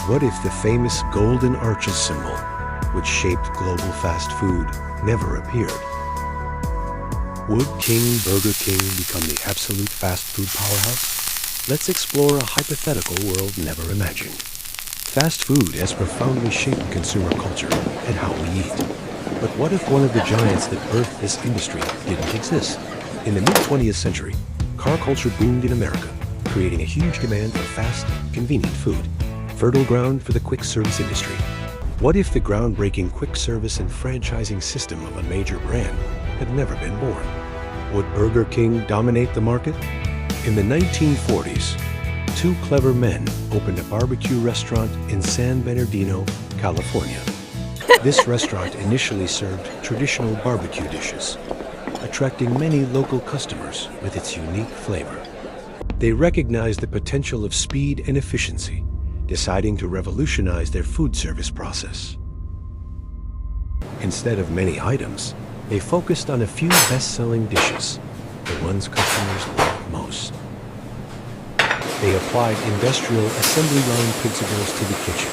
What if the famous Golden Arches symbol, which shaped global fast food, never appeared? Would Burger King become the absolute fast food powerhouse? Let's explore a hypothetical world never imagined. Fast food has profoundly shaped consumer culture and how we eat. But what if one of the giants that birthed this industry didn't exist? In the mid-20th century, car culture boomed in America, creating a huge demand for fast, convenient food, fertile ground for the quick service industry. What if the groundbreaking quick service and franchising system of a major brand had never been born? Would Burger King dominate the market? In the 1940s, two clever men opened a barbecue restaurant in San Bernardino, California. This restaurant initially served traditional barbecue dishes, attracting many local customers with its unique flavor. They recognized the potential of speed and efficiency, deciding to revolutionize their food service process. Instead of many items, they focused on a few best-selling dishes, the ones customers loved most. They applied industrial assembly line principles to the kitchen,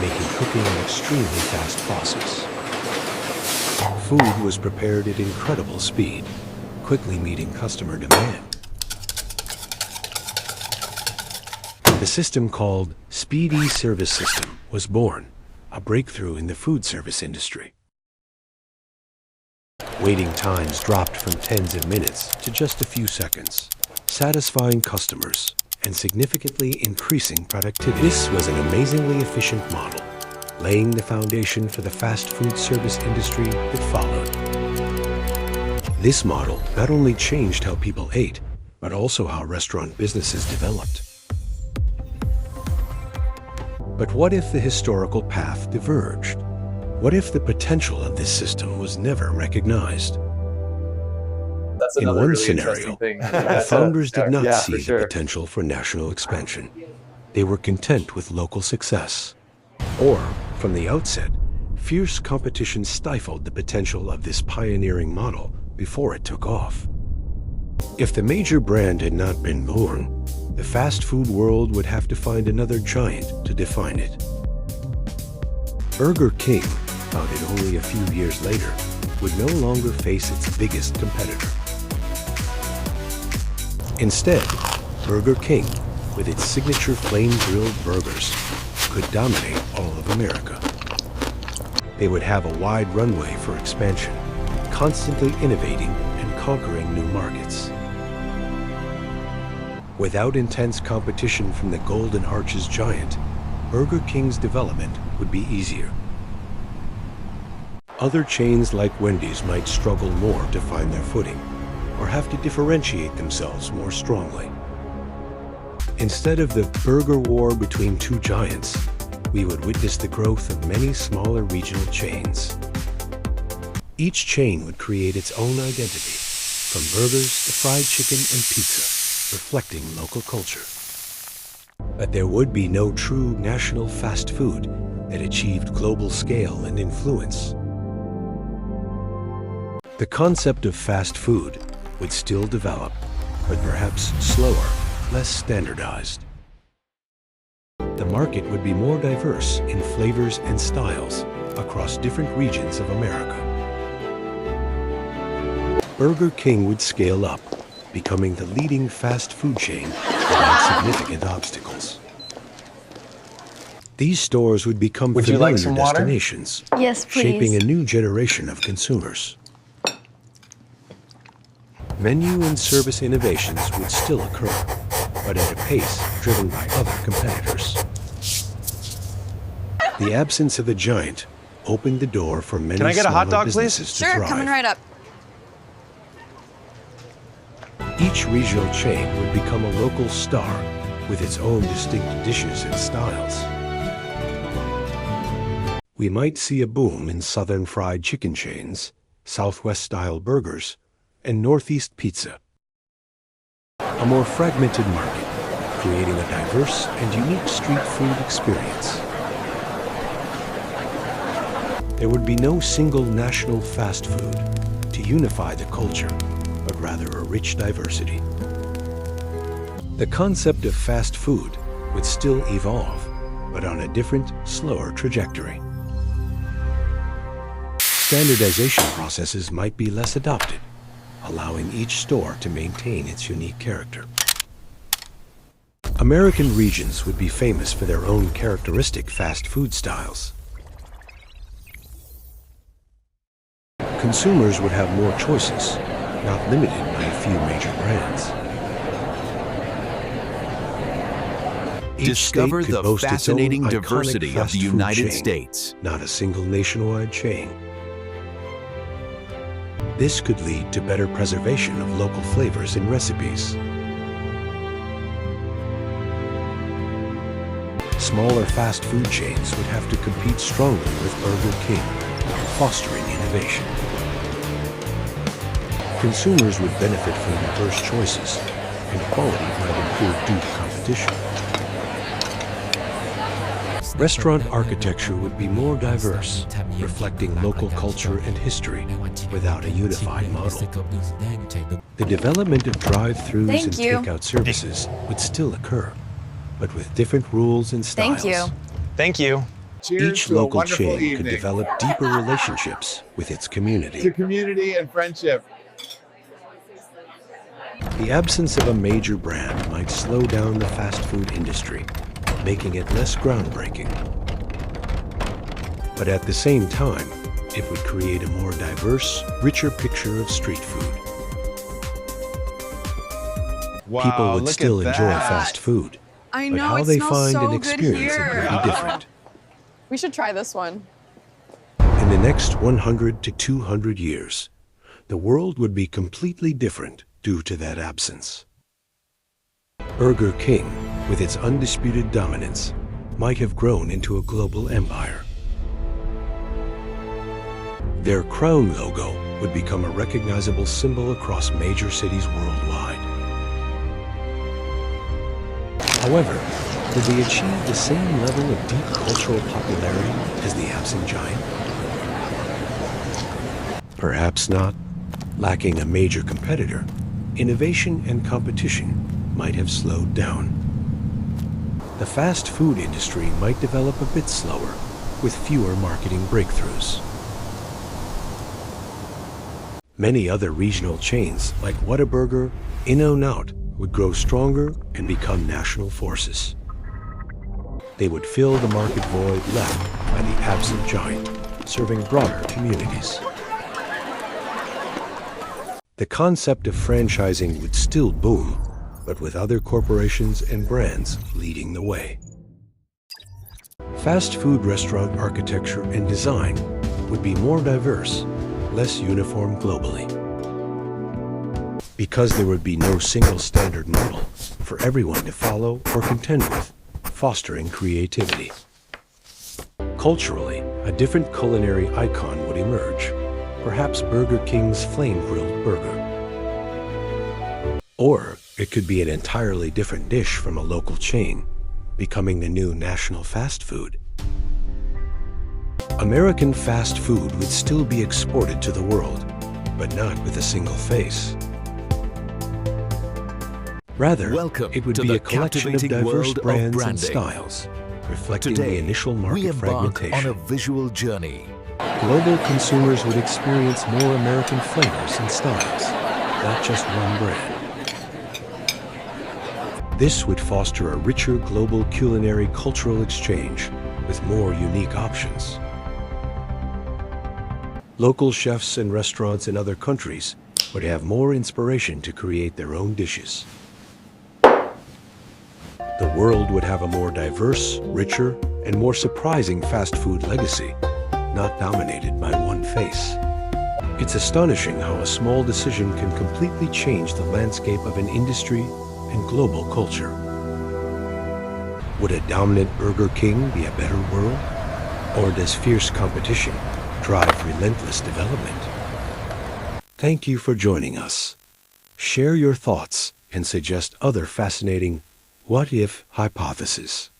making cooking an extremely fast process. Food was prepared at incredible speed, quickly meeting customer demand. The system called Speedee Service System was born, a breakthrough in the food service industry. Waiting times dropped from tens of minutes to just a few seconds, satisfying customers and significantly increasing productivity. This was an amazingly efficient model, laying the foundation for the fast food service industry that followed. This model not only changed how people ate, but also how restaurant businesses developed. But what if the historical path diverged? What if the potential of this system was never recognized? That's In another one really scenario, interesting thing. the founders did not Yeah, see for the sure. potential for national expansion. They were content with local success. Or, from the outset, fierce competition stifled the potential of this pioneering model before it took off. If the major brand had not been born, the fast food world would have to find another giant to define it. Burger King, founded only a few years later, would no longer face its biggest competitor. Instead, Burger King, with its signature flame-grilled burgers, could dominate all of America. They would have a wide runway for expansion, constantly innovating and conquering new markets. Without intense competition from the Golden Arches giant, Burger King's development would be easier. Other chains like Wendys might struggle more to find their footing, or have to differentiate themselves more strongly. Instead of the burger war between two giants, we would witness the growth of many smaller regional chains. Each chain would create its own identity, from burgers to fried chicken and pizza, reflecting local culture. But there would be no true national fast food that achieved global scale and influence. The concept of fast food would still develop, but perhaps slower, less standardized. The market would be more diverse in flavors and styles across different regions of America. Burger King would scale up, becoming the leading fast food chain without significant obstacles. These stores would become familiar destinations, Yes, please. shaping a new generation of consumers. Menu and service innovations would still occur, but at a pace driven by other competitors. The absence of a giant opened the door for many Can I get a hot smaller dog, please? businesses to Sure, thrive. coming right up. Each regional chain would become a local star with its own distinct dishes and styles. We might see a boom in southern fried chicken chains, Southwest-style burgers, and Northeast pizza. A more fragmented market, creating a diverse and unique street food experience. There would be no single national fast food to unify the culture, but rather a rich diversity. The concept of fast food would still evolve, but on a different, slower trajectory. Standardization processes might be less adopted, allowing each store to maintain its unique character. American regions would be famous for their own characteristic fast food styles. Consumers would have more choices, not limited by a few major brands. Discover the fascinating diversity of the United States. Not a single nationwide chain. This could lead to better preservation of local flavors in recipes. Smaller fast food chains would have to compete strongly with Burger King, fostering innovation. Consumers would benefit from diverse choices, and quality might improve due to competition. Restaurant architecture would be more diverse, reflecting local culture and history, without a unified model. The development of drive-thrus and takeout services would still occur, but with different rules and styles. Thank you. Each local chain could develop deeper relationships with its community. To community and friendship. The absence of a major brand might slow down the fast food industry, making it less groundbreaking. But at the same time, it would create a more diverse, richer picture of street food. Wow, People would still enjoy fast food, but how they find and experience it would be different. We should try this one. In the next 100 to 200 years, the world would be completely different due to that absence. Burger King, with its undisputed dominance, might have grown into a global empire. Their crown logo would become a recognizable symbol across major cities worldwide. However, did they achieve the same level of deep cultural popularity as the absent giant? Perhaps not. Lacking a major competitor, innovation and competition might have slowed down. The fast food industry might develop a bit slower, with fewer marketing breakthroughs. Many other regional chains, like Whataburger, In-N-Out, would grow stronger and become national forces. They would fill the market void left by the absent giant, serving broader communities. The concept of franchising would still boom, but with other corporations and brands leading the way. Fast food restaurant architecture and design would be more diverse, less uniform globally. Because there would be no single standard model for everyone to follow or contend with, fostering creativity. Culturally, a different culinary icon would emerge, perhaps Burger King's flame-grilled burger. Or it could be an entirely different dish from a local chain, becoming the new national fast food. American fast food would still be exported to the world, but not with a single face. Rather, it would be a collection of diverse brands and styles, reflecting the initial market fragmentation. On a visual journey. Global consumers would experience more American flavors and styles, not just one brand. This would foster a richer global culinary cultural exchange with more unique options. Local chefs and restaurants in other countries would have more inspiration to create their own dishes. The world would have a more diverse, richer, and more surprising fast food legacy, not dominated by one face. It's astonishing how a small decision can completely change the landscape of an industry and global culture. Would a dominant Burger King be a better world? Or does fierce competition drive relentless development? Thank you for joining us. Share your thoughts and suggest other fascinating what-if hypotheses.